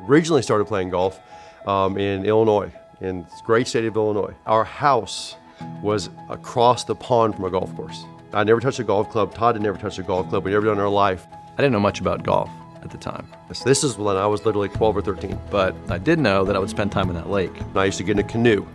Originally started playing golf in Illinois, in the great state of Illinois. Our house was across the pond from a golf course. I never touched a golf club. Todd had never touched a golf club. We never done it in our life. I didn't know much about golf at the time. This is when I was literally 12 or 13. But I did know that I would spend time in that lake. And I used to get in a canoe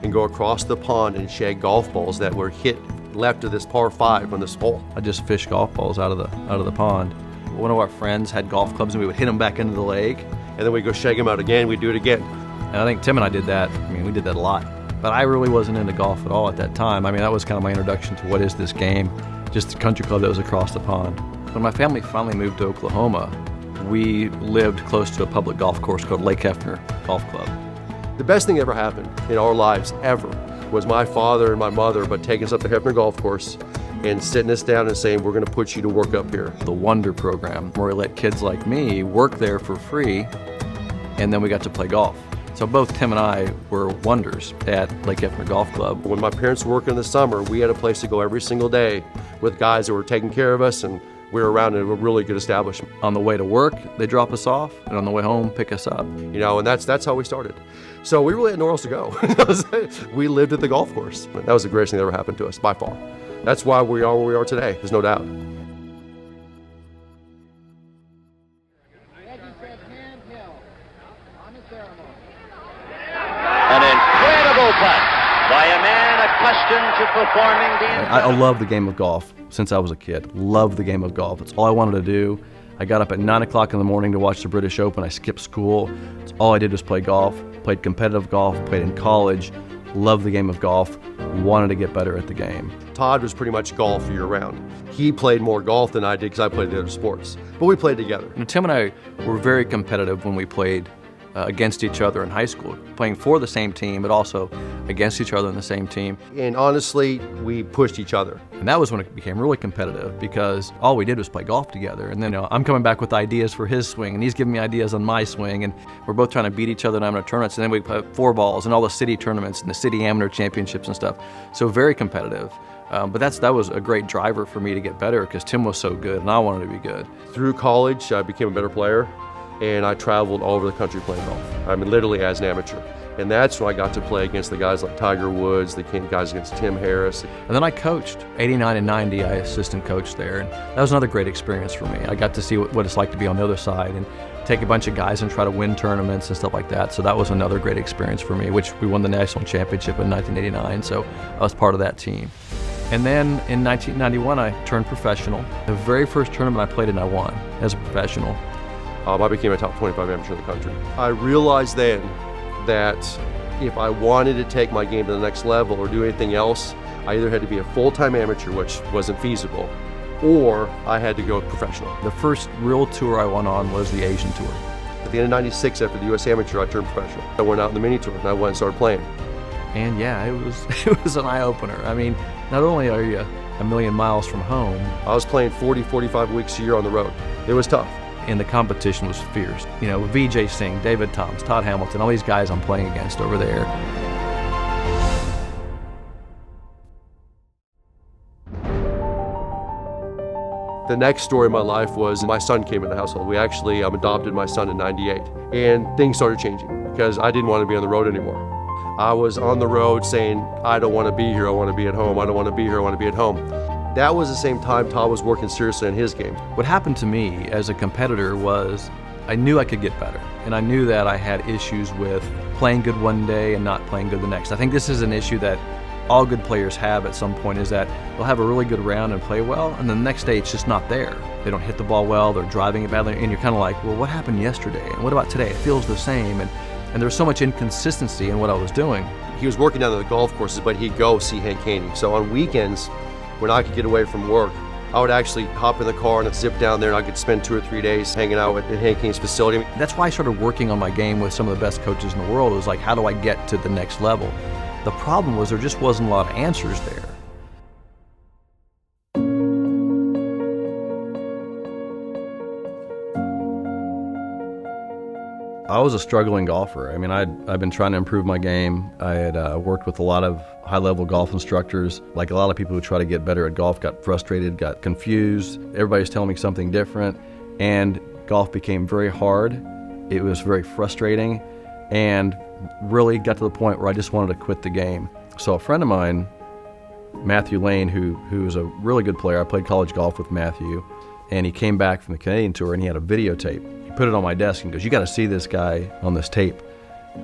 and go across the pond and shag golf balls that were hit left of this par 5 on this hole. I just fished golf balls out of the pond. One of our friends had golf clubs and we would hit them back into the lake. And then we'd go shag them out again, we'd do it again. And I think Tim and I did that. I mean, we did that a lot. But I really wasn't into golf at all at that time. I mean, that was kind of my introduction to what is this game, just a country club that was across the pond. When my family finally moved to Oklahoma, we lived close to a public golf course called Lake Hefner Golf Club. The best thing that ever happened in our lives ever was my father and my mother taking us up to Hefner Golf Course and sitting us down and saying, we're going to put you to work up here. The Wonder program, where we let kids like me work there for free, and then we got to play golf. So both Tim and I were wonders at Lake Hefner Golf Club. When my parents were working in the summer, we had a place to go every single day with guys that were taking care of us, and we were around in a really good establishment. On the way to work, they drop us off, and on the way home, pick us up. You know, and that's how we started. So we really had nowhere else to go. We lived at the golf course. That was the greatest thing that ever happened to us, by far. That's why we are where we are today, there's no doubt. An incredible putt by a man accustomed to performing the... I love the game of golf since I was a kid. Love the game of golf. It's all I wanted to do. I got up at 9 o'clock in the morning to watch the British Open. I skipped school. It's all I did was play golf. Played competitive golf, played in college. Loved the game of golf. Wanted to get better at the game. Todd was pretty much golf year-round. He played more golf than I did because I played the other sports. But we played together. And Tim and I were very competitive when we played against each other in high school, playing for the same team, but also against each other in the same team. And honestly, we pushed each other. And that was when it became really competitive because all we did was play golf together. And then I'm coming back with ideas for his swing, and he's giving me ideas on my swing, and we're both trying to beat each other in amateur tournaments. And then we play 4 balls and all the city tournaments and the city amateur championships and stuff. So very competitive. But that was a great driver for me to get better because Tim was so good and I wanted to be good. Through college, I became a better player. And I traveled all over the country playing golf. I mean, literally as an amateur. And that's when I got to play against the guys like Tiger Woods, the guys against Tim Harris. And then I coached. 89 and 90, I assistant coached there. And that was another great experience for me. I got to see what it's like to be on the other side and take a bunch of guys and try to win tournaments and stuff like that. So that was another great experience for me, which we won the national championship in 1989. So I was part of that team. And then in 1991, I turned professional. The very first tournament I played in, I won as a professional. I became a top 25 amateur in the country. I realized then that if I wanted to take my game to the next level or do anything else, I either had to be a full-time amateur, which wasn't feasible, or I had to go professional. The first real tour I went on was the Asian Tour. At the end of '96, after the U.S. Amateur, I turned professional. I went out in the mini tour and I went and started playing. And yeah, it was an eye-opener. I mean, not only are you a million miles from home, I was playing 40, 45 weeks a year on the road. It was tough. And the competition was fierce. You know, Vijay Singh, David Toms, Todd Hamilton, all these guys I'm playing against over there. The next story of my life was my son came in the household. We actually adopted my son in '98, and things started changing because I didn't want to be on the road anymore. I was on the road saying, I don't want to be here, I want to be at home. I don't want to be here, I want to be at home. That was the same time Todd was working seriously on his game. What happened to me as a competitor was I knew I could get better, and I knew that I had issues with playing good one day and not playing good the next. I think this is an issue that all good players have at some point, is that they'll have a really good round and play well, and then the next day it's just not there. They don't hit the ball well, they're driving it badly, and you're kind of like, well, what happened yesterday? And what about today? It feels the same, and there's so much inconsistency in what I was doing. He was working down at the golf courses, but he'd go see Hank Haney. So on weekends, when I could get away from work, I would actually hop in the car and zip down there, and I could spend 2 or 3 days hanging out at Hank Haney's facility. That's why I started working on my game with some of the best coaches in the world. It was like, how do I get to the next level? The problem was there just wasn't a lot of answers there. I was a struggling golfer. I mean, I've been trying to improve my game. I had worked with a lot of high-level golf instructors. Like a lot of people who try to get better at golf got frustrated, got confused. Everybody was telling me something different, and golf became very hard. It was very frustrating and really got to the point where I just wanted to quit the game. So a friend of mine, Matthew Lane, who's a really good player, I played college golf with Matthew, and he came back from the Canadian tour and he had a videotape. He put it on my desk and goes, "You got to see this guy on this tape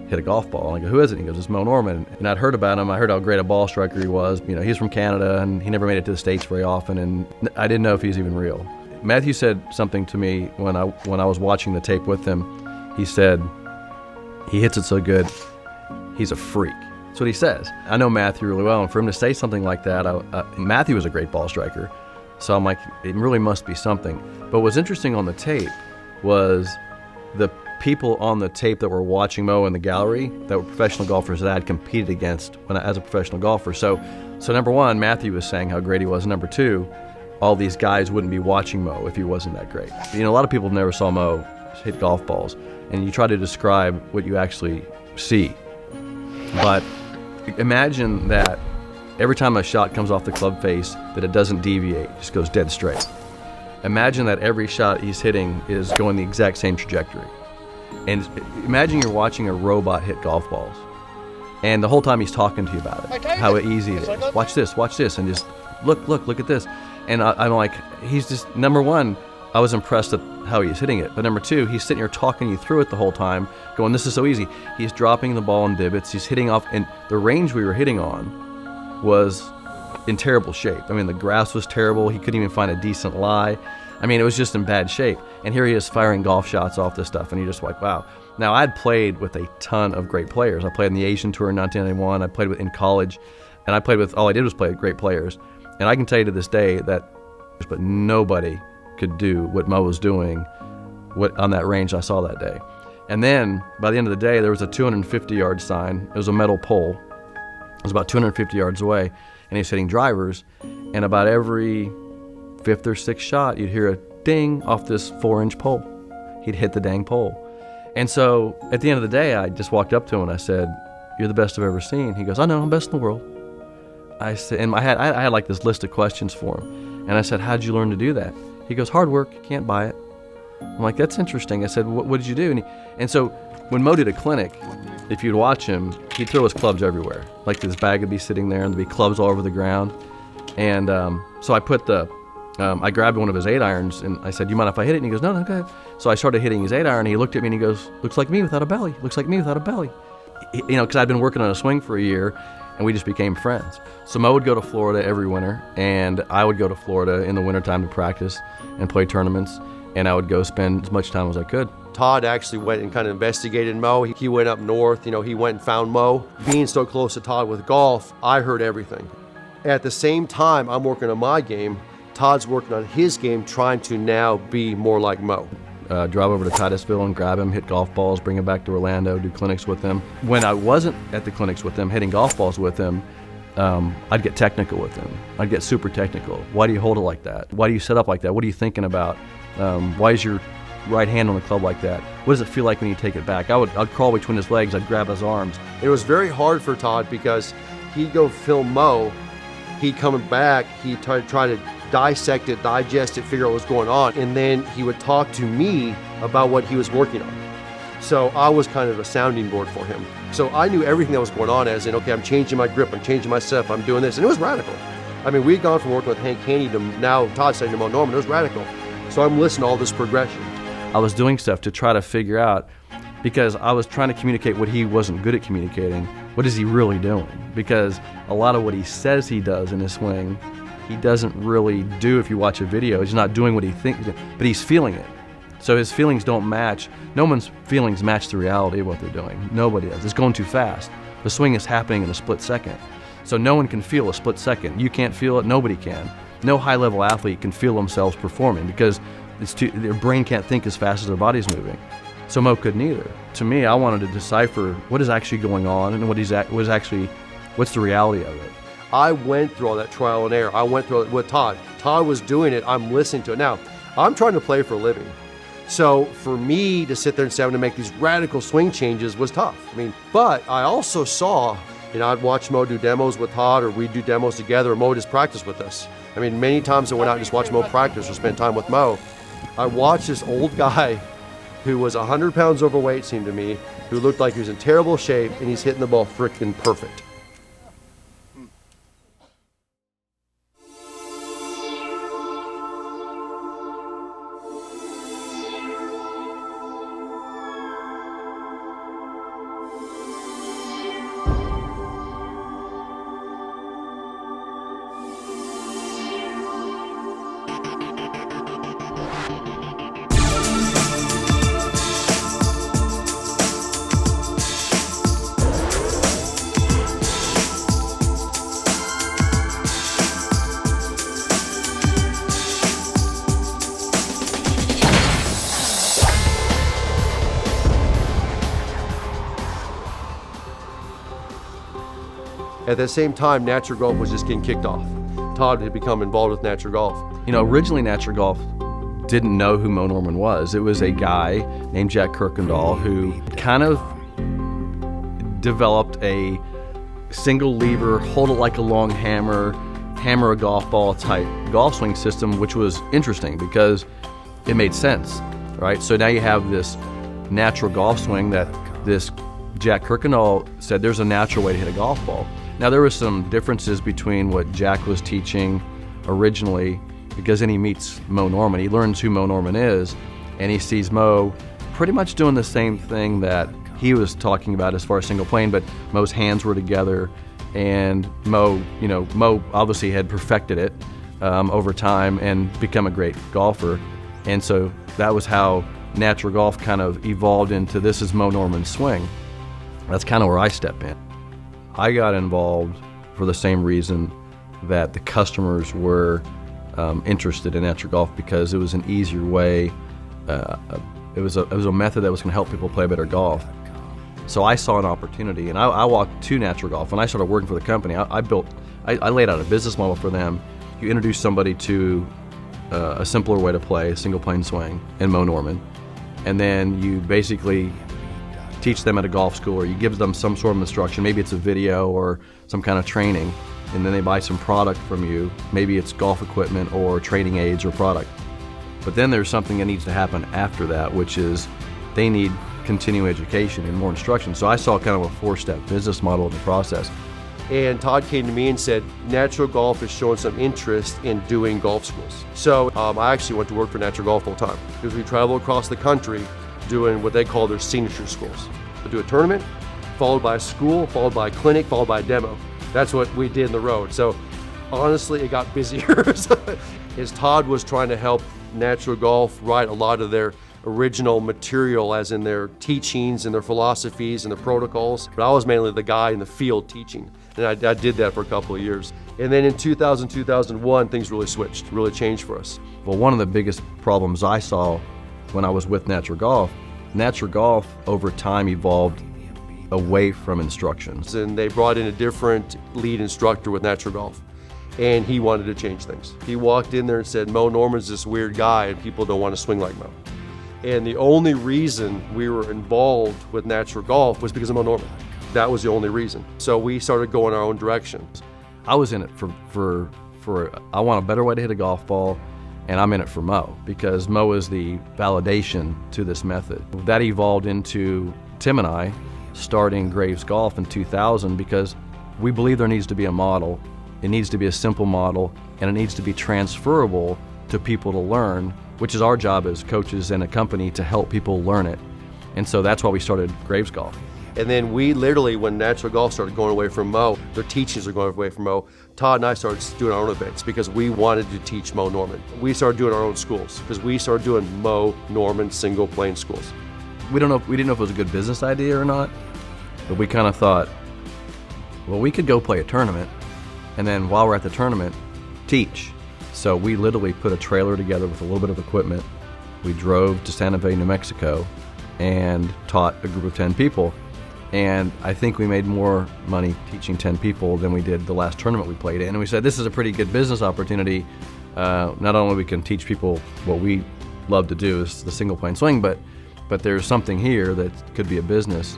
hit a golf ball." And I go, "Who is it?" And he goes, "It's Moe Norman." And I'd heard about him. I heard how great a ball striker he was. You know, he's from Canada and he never made it to the States very often, and I didn't know if he's even real. Matthew said something to me when I was watching the tape with him. He said, "He hits it so good, he's a freak." That's what he says. I know Matthew really well, and for him to say something like that, Matthew was a great ball striker. So I'm like, it really must be something. But what's interesting on the tape was the people on the tape that were watching Moe in the gallery that were professional golfers that I had competed against as a professional golfer. So number one, Matthew was saying how great he was. Number two, all these guys wouldn't be watching Moe if he wasn't that great. You know, a lot of people never saw Moe hit golf balls, and you try to describe what you actually see. But imagine that every time a shot comes off the club face, that it doesn't deviate, it just goes dead straight. Imagine that every shot he's hitting is going the exact same trajectory. And imagine you're watching a robot hit golf balls, and the whole time he's talking to you about it, how easy it is. Watch this, and just look at this. And I'm like, he's just, number one, I was impressed at how he's hitting it. But number two, he's sitting here talking you through it the whole time, going, this is so easy. He's dropping the ball in divots. He's hitting off, and the range we were hitting on was in terrible shape. I mean, the grass was terrible. He couldn't even find a decent lie. I mean, it was just in bad shape. And here he is firing golf shots off this stuff, and you're just like, wow. Now, I'd played with a ton of great players. I played in the Asian Tour in 1991. I played with in college, and I played with, all I did was play with great players. And I can tell you to this day that, but nobody could do what Moe was doing on that range I saw that day. And then, by the end of the day, there was a 250-yard sign. It was a metal pole. It was about 250 yards away, and he's hitting drivers. And about every fifth or sixth shot, you'd hear a ding off this 4-inch pole. He'd hit the dang pole. And so, at the end of the day, I just walked up to him and I said, "You're the best I've ever seen." He goes, "I know, I'm best in the world." I said, and I had like this list of questions for him. And I said, "How'd you learn to do that?" He goes, "Hard work, you can't buy it." I'm like, "That's interesting." I said, what did you do?" And so when Moe did a clinic, if you'd watch him, he'd throw his clubs everywhere. Like this bag would be sitting there and there'd be clubs all over the ground. And so I grabbed one of his 8-irons and I said, "Do you mind if I hit it?" And he goes, "No, go ahead." So I started hitting his 8-iron. He looked at me and he goes, "Looks like me without a belly. Looks like me without a belly." You know, because I'd been working on a swing for a year, and we just became friends. So Moe would go to Florida every winter, and I would go to Florida in the wintertime to practice and play tournaments, and I would go spend as much time as I could. Todd actually went and kind of investigated Moe. He went up north, you know, he went and found Moe. Being so close to Todd with golf, I heard everything. At the same time, I'm working on my game. Todd's working on his game, trying to now be more like Moe. Drive over to Titusville and grab him, hit golf balls, bring him back to Orlando, do clinics with him. When I wasn't at the clinics with him, hitting golf balls with him, I'd get technical with him. I'd get super technical. Why do you hold it like that? Why do you set up like that? What are you thinking about? Why is your right hand on the club like that? What does it feel like when you take it back? I'd crawl between his legs, I'd grab his arms. It was very hard for Todd because he'd go film Moe, he'd come back, he'd try to dissect it, digest it, figure out what's going on, and then he would talk to me about what he was working on. So I was kind of a sounding board for him. So I knew everything that was going on, as in, okay, I'm changing my grip, I'm changing my setup, I'm doing this, and it was radical. I mean, we'd gone from working with Hank Haney to now Todd saying to Moe Norman, it was radical. So I'm listening to all this progression. I was doing stuff to try to figure out, because I was trying to communicate what he wasn't good at communicating. What is he really doing? Because a lot of what he says he does in his swing, he doesn't really do if you watch a video. He's not doing what he thinks, but he's feeling it. So his feelings don't match. No one's feelings match the reality of what they're doing. Nobody does. It's going too fast. The swing is happening in a split second. So no one can feel a split second. You can't feel it, nobody can. No high-level athlete can feel themselves performing because their brain can't think as fast as their body's moving. So Moe couldn't either. To me, I wanted to decipher what is actually going on and what's the reality of it. I went through all that trial and error. I went through it with Todd. Todd was doing it. I'm listening to it. Now, I'm trying to play for a living. So for me to sit there and say I'm going to make these radical swing changes was tough. I mean, but I also saw, I'd watch Moe do demos with Todd, or we'd do demos together, or Moe just practice with us. I mean, many times I went out and just watched Moe practice or spent time with Moe. I watched this old guy who was 100 pounds overweight, seemed to me, who looked like he was in terrible shape, and he's hitting the ball frickin' perfect. At the same time, natural golf was just getting kicked off. Todd had become involved with natural golf. You know, originally Natural Golf didn't know who Moe Norman was. It was a guy named Jack Kirkendall who kind of developed a single lever, hold it like a long hammer, hammer a golf ball type golf swing system, which was interesting because it made sense, right? So now you have this natural golf swing that this Jack Kirkendall said there's a natural way to hit a golf ball. Now there were some differences between what Jack was teaching originally, because then he meets Moe Norman. He learns who Moe Norman is, and he sees Moe pretty much doing the same thing that he was talking about as far as single plane, but Moe's hands were together, and Moe obviously had perfected it over time and become a great golfer. And so that was how natural golf kind of evolved into this is Moe Norman's swing. That's kind of where I step in. I got involved for the same reason that the customers were interested in natural golf, because it was an easier way. It was a method that was going to help people play better golf. So I saw an opportunity, and I walked to natural golf. When I started working for the company, I laid out a business model for them. You introduce somebody to a simpler way to play a single plane swing in Moe Norman, and then you basically teach them at a golf school, or you give them some sort of instruction. Maybe it's a video or some kind of training, and then they buy some product from you. Maybe it's golf equipment or training aids or product. But then there's something that needs to happen after that, which is they need continuing education and more instruction. So I saw kind of a 4-step business model in the process. And Todd came to me and said, natural golf is showing some interest in doing golf schools. So I actually went to work for natural golf full time, because we travel across the country doing what they call their signature schools. We'll do a tournament, followed by a school, followed by a clinic, followed by a demo. That's what we did in the road. So honestly, it got busier. As Todd was trying to help natural golf write a lot of their original material, as in their teachings and their philosophies and the protocols. But I was mainly the guy in the field teaching. And I did that for a couple of years. And then in 2000, 2001, things really switched, really changed for us. Well, one of the biggest problems I saw when I was with natural golf over time evolved away from instructions. And they brought in a different lead instructor with natural golf, and he wanted to change things. He walked in there and said, Moe Norman's this weird guy and people don't want to swing like Moe. And the only reason we were involved with natural golf was because of Moe Norman. That was the only reason. So we started going our own directions. I was in it for I want a better way to hit a golf ball, and I'm in it for Moe, because Moe is the validation to this method. That evolved into Tim and I starting Graves Golf in 2000, because we believe there needs to be a model. It needs to be a simple model, and it needs to be transferable to people to learn, which is our job as coaches and a company, to help people learn it. And so that's why we started Graves Golf. And then we literally, when natural golf started going away from Moe, their teachings are going away from Moe, Todd and I started doing our own events because we wanted to teach Moe Norman. We started doing our own schools because we started doing Moe Norman single plane schools. We didn't know if it was a good business idea or not, but we kind of thought, well, we could go play a tournament, and then while we're at the tournament, teach. So we literally put a trailer together with a little bit of equipment. We drove to Santa Fe, New Mexico, and taught a group of 10 people. And I think we made more money teaching 10 people than we did the last tournament we played in. And we said, this is a pretty good business opportunity. Not only we can teach people what we love to do, is the single plane swing, but there's something here that could be a business.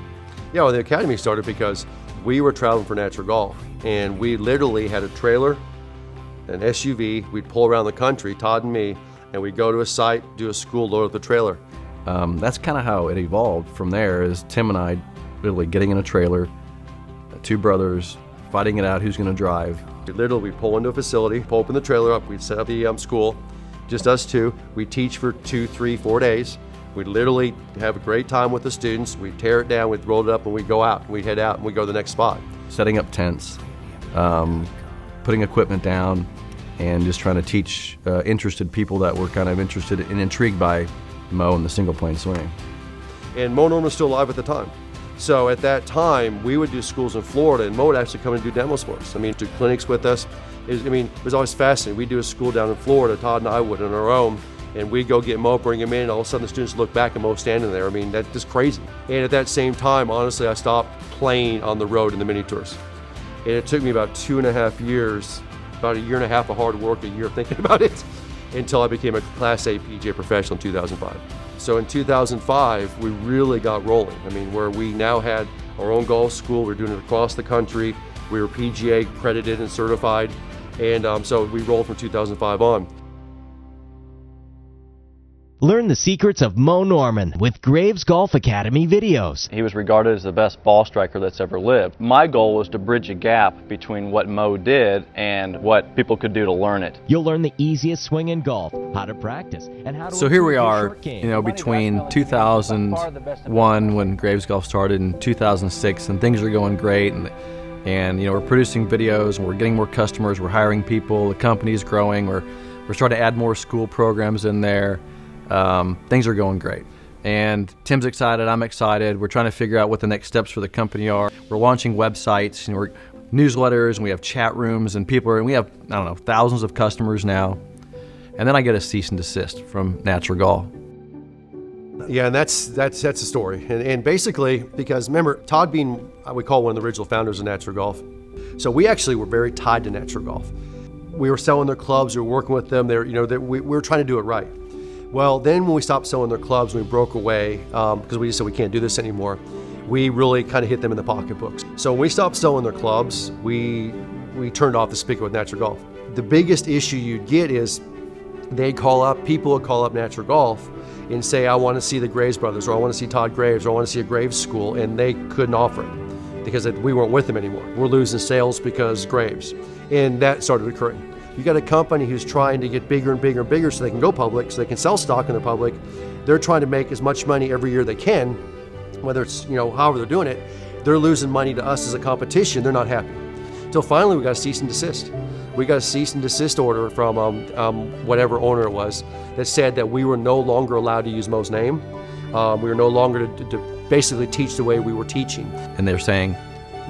Yeah, well, the academy started because we were traveling for natural golf, and we literally had a trailer, an SUV. We'd pull around the country, Todd and me, and we'd go to a site, do a school, load up the trailer. That's kind of how it evolved from there, is Tim and I literally getting in a trailer, two brothers, fighting it out who's going to drive. Literally, we pull into a facility, pull open the trailer up, we'd set up the school, just us two. We teach for 2, 3, 4 days. We'd literally have a great time with the students. We'd tear it down, we'd roll it up, and we'd go out. We'd head out, and we'd go to the next spot. Setting up tents, putting equipment down, and just trying to teach interested people that were kind of interested and intrigued by Moe and the single plane swing. And Moe Norman was still alive at the time. So at that time, we would do schools in Florida, and Moe would actually come and do demos for us. I mean, do clinics with us. It was always fascinating. We'd do a school down in Florida, Todd and I would, on our own, and we'd go get Moe, bring him in, and all of a sudden the students look back and Moe standing there. I mean, that's just crazy. And at that same time, honestly, I stopped playing on the road in the mini tours. And it took me about 2.5 years, about 1.5 years of hard work, a year thinking about it, until I became a Class A PGA professional in 2005. So in 2005, we really got rolling. I mean, where we now had our own golf school, we were doing it across the country, we were PGA accredited and certified, and so we rolled from 2005 on. Learn the secrets of Moe Norman with Graves Golf Academy videos. He was regarded as the best ball striker that's ever lived. My goal was to bridge a gap between what Moe did and what people could do to learn it. You'll learn the easiest swing in golf, how to practice, and how to So here we improve your are, short game. you know, between 2001 when Graves Golf started and 2006, and things are going great, and you know, we're producing videos and we're getting more customers, we're hiring people, the company's growing, we're starting to add more school programs in there. Things are going great. And Tim's excited, I'm excited. We're trying to figure out what the next steps for the company are. We're launching websites, and we're newsletters, and we have chat rooms, and we have, I don't know, thousands of customers now. And then I get a cease and desist from Natural Golf. Yeah, and that's the story. And basically, because remember, Todd being, we call one of the original founders of Natural Golf. So we actually were very tied to Natural Golf. We were selling their clubs, we were working with them, we were trying to do it right. Well, then when we stopped selling their clubs, we broke away because we just said we can't do this anymore. We really kind of hit them in the pocketbooks. So when we stopped selling their clubs, we turned off the spigot with Natural Golf. The biggest issue you'd get is people would call up Natural Golf and say, I want to see the Graves brothers, or I want to see Todd Graves, or I want to see a Graves school, and they couldn't offer it because we weren't with them anymore. We're losing sales because Graves. And that started occurring. You got a company who's trying to get bigger and bigger and bigger so they can go public, so they can sell stock in the public. They're trying to make as much money every year they can, whether it's, however they're doing it. They're losing money to us as a competition. They're not happy. Until finally we got a cease and desist. We got a cease and desist order from whatever owner it was that said that we were no longer allowed to use Moe's name. We were no longer to basically teach the way we were teaching. And they're saying,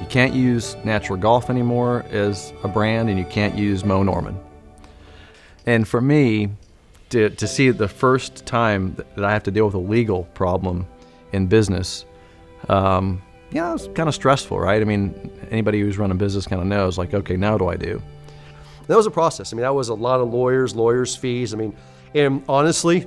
you can't use Natural Golf anymore as a brand, and you can't use Moe Norman. And for me, to see the first time that I have to deal with a legal problem in business, it's kind of stressful, right? I mean, anybody who's run a business kind of knows, like, okay, now what do I do? That was a process. I mean, that was a lot of lawyers' fees. I mean, and honestly,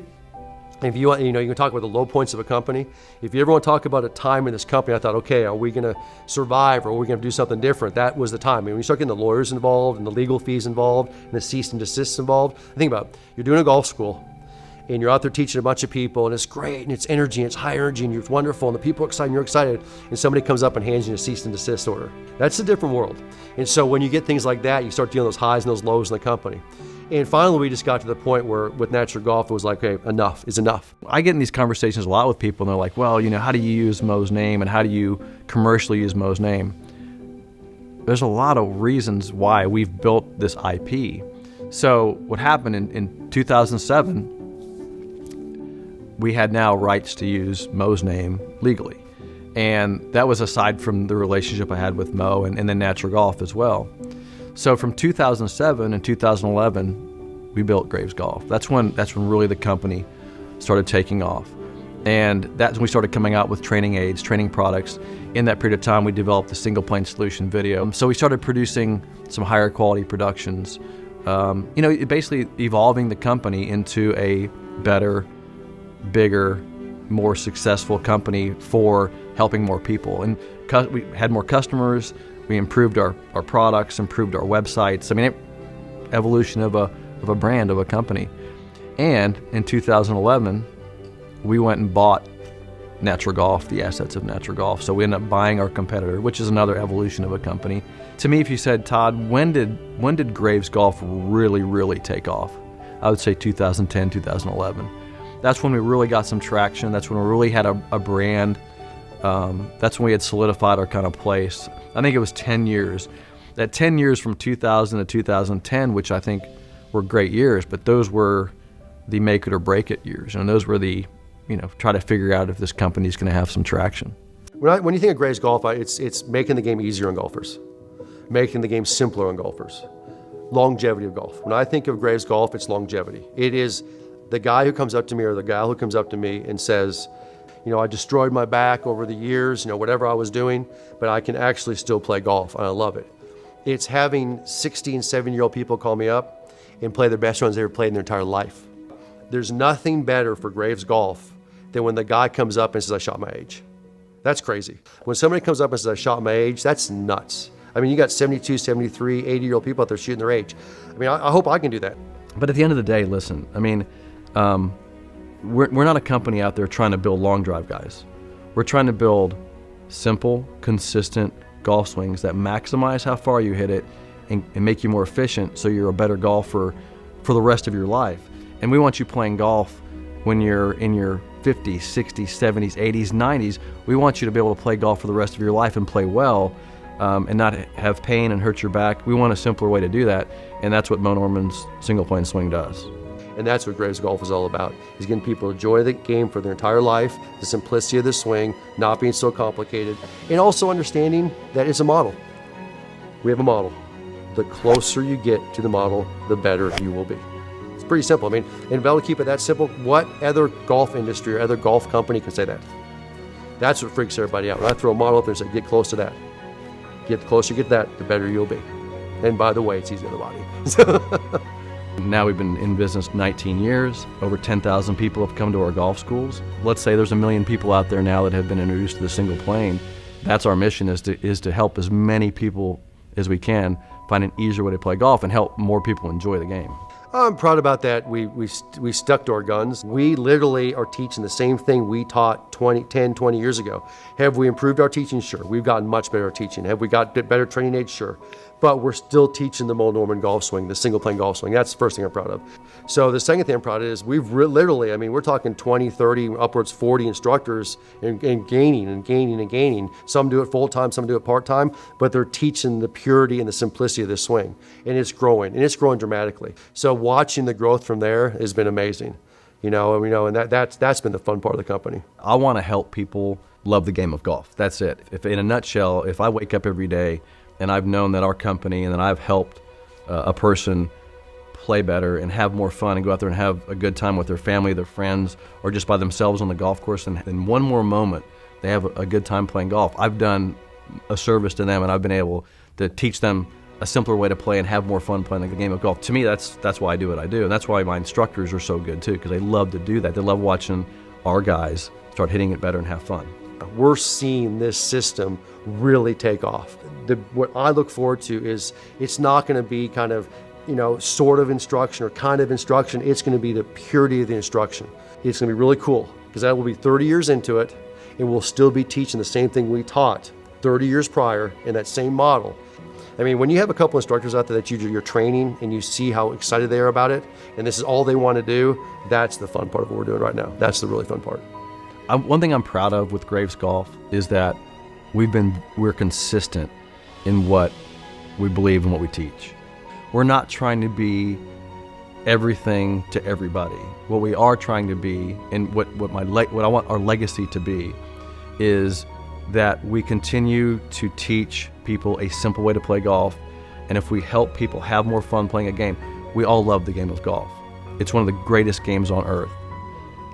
if you want, you can talk about the low points of a company. If you ever want to talk about a time in this company, I thought, okay, are we going to survive, or are we going to do something different? That was the time. I mean, when you start getting the lawyers involved and the legal fees involved and the cease and desist involved, think about it. You're doing a golf school and you're out there teaching a bunch of people, and it's great, and it's energy, and it's high energy, and it's wonderful, and the people are excited, and you're excited, and somebody comes up and hands you a cease and desist order. That's a different world. And so when you get things like that, you start dealing with those highs and those lows in the company. And finally, we just got to the point where with Natural Golf, it was like, okay, enough is enough. I get in these conversations a lot with people, and they're like, well, how do you use Moe's name, and how do you commercially use Moe's name? There's a lot of reasons why we've built this IP. So what happened in 2007, we had now rights to use Moe's name legally. And that was aside from the relationship I had with Moe and then Natural Golf as well. So from 2007 and 2011, we built Graves Golf. That's when really the company started taking off. And that's when we started coming out with training aids, training products. In that period of time, we developed the single plane solution video. So we started producing some higher quality productions. Basically evolving the company into a better, bigger, more successful company for helping more people. And we had more customers, we improved our products, improved our websites. I mean, evolution of a brand, of a company. And in 2011, we went and bought Natural Golf, the assets of Natural Golf. So we ended up buying our competitor, which is another evolution of a company. To me, if you said, Todd, when did Graves Golf really take off? I would say 2010, 2011. That's when we really got some traction. That's when we really had a brand. That's when we had solidified our kind of place. I think it was 10 years. That 10 years from 2000 to 2010, which I think were great years, but those were the make it or break it years. And those were the, try to figure out if this company's going to have some traction. When you think of Graves Golf, it's making the game easier on golfers, making the game simpler on golfers, longevity of golf. When I think of Graves Golf, it's longevity. It is the guy who comes up to me or the gal who comes up to me and says, I destroyed my back over the years, whatever I was doing, but I can actually still play golf, and I love it. It's having 60 and 70-year-old people call me up and play the best runs they ever played in their entire life. There's nothing better for Graves Golf than when the guy comes up and says, I shot my age. That's crazy. When somebody comes up and says, I shot my age, that's nuts. I mean, you got 72, 73, 80-year-old people out there shooting their age. I mean, I hope I can do that. But at the end of the day, listen, I mean, we're not a company out there trying to build long drive guys. We're trying to build simple, consistent golf swings that maximize how far you hit it and make you more efficient so you're a better golfer for the rest of your life. And we want you playing golf when you're in your 50s, 60s, 70s, 80s, 90s. We want you to be able to play golf for the rest of your life and play well and not have pain and hurt your back. We want a simpler way to do that, and that's what Moe Norman's single plane swing does. And that's what Graves Golf is all about, is getting people to enjoy the game for their entire life, the simplicity of the swing, not being so complicated, and also understanding that it's a model. We have a model. The closer you get to the model, the better you will be. It's pretty simple. I mean, and to be able to keep it that simple, what other golf industry or other golf company can say that? That's what freaks everybody out. When I throw a model up there and say, get close to that. Get the closer you get that, the better you'll be. And by the way, it's easy on the body. Now we've been in business 19 years. Over 10,000 people have come to our golf schools. Let's say there's 1 million people out there now that have been introduced to the single plane. That's our mission, is to help as many people as we can find an easier way to play golf and help more people enjoy the game. I'm proud about that. We stuck to our guns. We literally are teaching the same thing we taught 10, 20 years ago. Have we improved our teaching? Sure. We've gotten much better at teaching. Have we got better training aids? Sure. But we're still teaching the Moe Norman golf swing, the single plane golf swing. That's the first thing I'm proud of. So the second thing I'm proud of is we've literally, I mean, we're talking 20, 30, upwards 40 instructors and gaining. Some do it full time, some do it part time, but they're teaching the purity and the simplicity of this swing. And it's growing dramatically. So watching the growth from there has been amazing. And that's been the fun part of the company. I want to help people love the game of golf. That's it. If in a nutshell, if I wake up every day and I've known that our company and that I've helped a person play better and have more fun and go out there and have a good time with their family, their friends, or just by themselves on the golf course, and in one more moment they have a good time playing golf, I've done a service to them, and I've been able to teach them a simpler way to play and have more fun playing the game of golf. To me, that's why I do what I do, and that's why my instructors are so good too, because they love to do that. They love watching our guys start hitting it better and have fun. We're seeing this system really take off. What I look forward to is it's not going to be kind of, sort of instruction or kind of instruction. It's going to be the purity of the instruction. It's going to be really cool because that will be 30 years into it, and we'll still be teaching the same thing we taught 30 years prior in that same model. I mean, when you have a couple instructors out there that you're training and you see how excited they are about it, and this is all they want to do, that's the fun part of what we're doing right now. That's the really fun part. One thing I'm proud of with Graves Golf is that we're consistent in what we believe and what we teach. We're not trying to be everything to everybody. What we are trying to be, and what I want our legacy to be, is that we continue to teach people a simple way to play golf, and if we help people have more fun playing a game, we all love the game of golf. It's one of the greatest games on earth.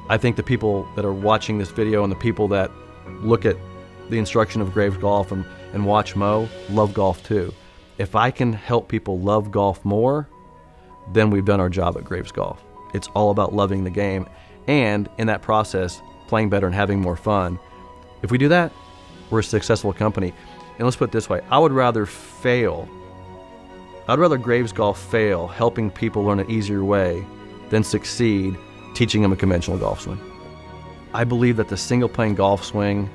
I think the people that are watching this video and the people that look at the instruction of Graves Golf and watch Moe love golf too. If I can help people love golf more, then we've done our job at Graves Golf. It's all about loving the game, and in that process, playing better and having more fun. If we do that, we're a successful company. And let's put it this way, I'd rather Graves Golf fail helping people learn an easier way than succeed teaching them a conventional golf swing. I believe that the single plane golf swing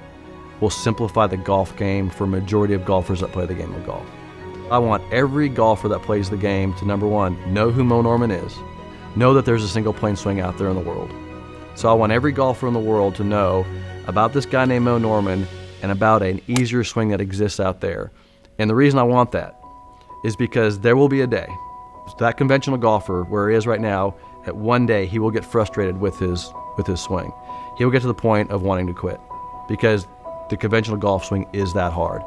will simplify the golf game for a majority of golfers that play the game of golf. I want every golfer that plays the game to, number one, know who Moe Norman is, know that there's a single plane swing out there in the world. So I want every golfer in the world to know about this guy named Moe Norman and about an easier swing that exists out there. And the reason I want that is because there will be a day, that conventional golfer where he is right now, at one day he will get frustrated with his swing. He will get to the point of wanting to quit because the conventional golf swing is that hard.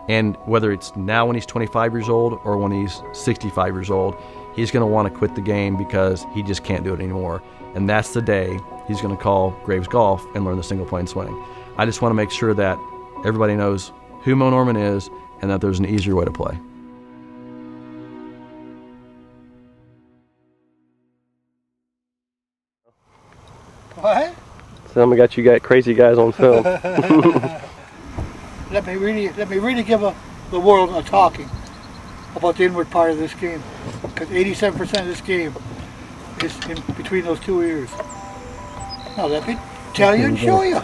And whether it's now when he's 25 years old or when he's 65 years old, he's going to want to quit the game because he just can't do it anymore. And that's the day he's going to call Graves Golf and learn the single plane swing. I just want to make sure that everybody knows who Moe Norman is and that there's an easier way to play. What? Some got you crazy guys on film. Let me really give the world a talking about the inward part of this game, because 87% of this game is in between those two ears. Now let me tell you and show you.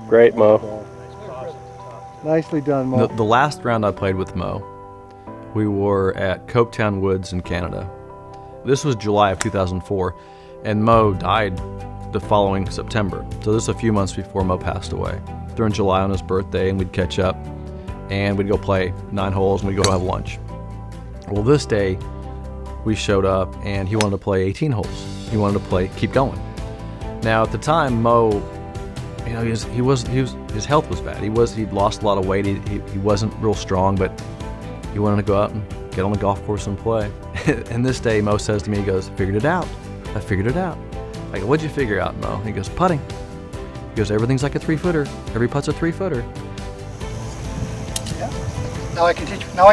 Great, Mo. Nicely done, Mo. The last round I played with Mo, we were at Copetown Woods in Canada. This was July of 2004, and Mo died the following September. So this is a few months before Mo passed away. During July on his birthday, and we'd catch up, and we'd go play 9 holes, and we'd go have lunch. Well, this day, we showed up, and he wanted to play 18 holes. He wanted to keep going. Now, at the time, Mo, you know, his health was bad. He'd lost a lot of weight. He wasn't real strong, but he wanted to go out and get on the golf course and play. And this day, Mo says to me, he goes, "Figured it out. I figured it out." I go, "What'd you figure out, Mo?" He goes, "Putting." He goes, "Everything's like a 3-footer. Every putt's a 3-footer." Yeah. Now I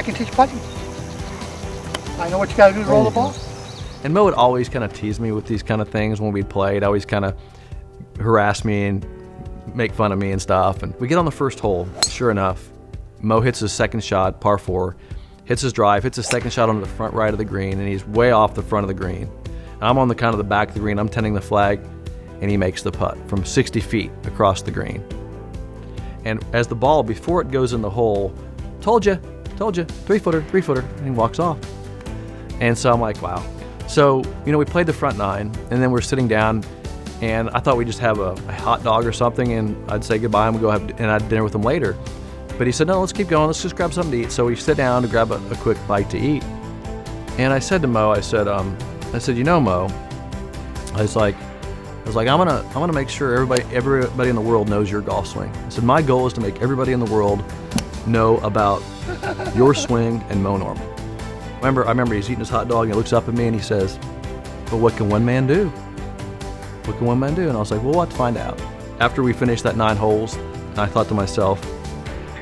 can teach putting. I know what you got to do to roll the ball. And Mo would always kind of tease me with these kind of things when we'd play. He'd always kind of harass me and make fun of me and stuff. And we get on the first hole. Sure enough, Mo hits his second shot, par 4, hits his drive, hits his second shot onto the front right of the green, and he's way off the front of the green. And I'm on the kind of the back of the green. I'm tending the flag, and he makes the putt from 60 feet across the green. And as the ball, before it goes in the hole, told you, 3-footer, and he walks off. And so I'm like, wow. So, you know, we played the front 9, and then we're sitting down, and I thought we'd just have a hot dog or something, and I'd say goodbye, and we'd go have dinner with him later. But he said, "No, let's keep going. Let's just grab something to eat." So we sit down to grab a quick bite to eat. And I said to Mo, I said, "You know, Mo," I was like, I'm gonna make sure everybody in the world knows your golf swing. I said, "My goal is to make everybody in the world know about your swing and Moe Norman." I remember he's eating his hot dog, and he looks up at me and he says, "But what can one man do? What can one man do?" And I was like, "Well, we'll have to find out." After we finished that 9 holes, I thought to myself,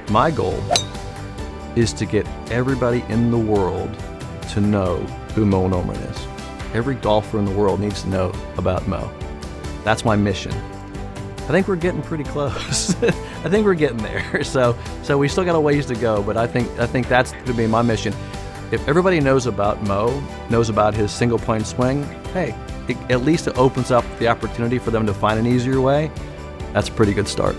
my goal is to get everybody in the world to know who Moe Norman is. Every golfer in the world needs to know about Mo. That's my mission. I think we're getting pretty close. I think we're getting there. So we still got a ways to go, but I think that's going to be my mission. If everybody knows about Mo, knows about his single plane swing, hey, at least it opens up the opportunity for them to find an easier way. That's a pretty good start.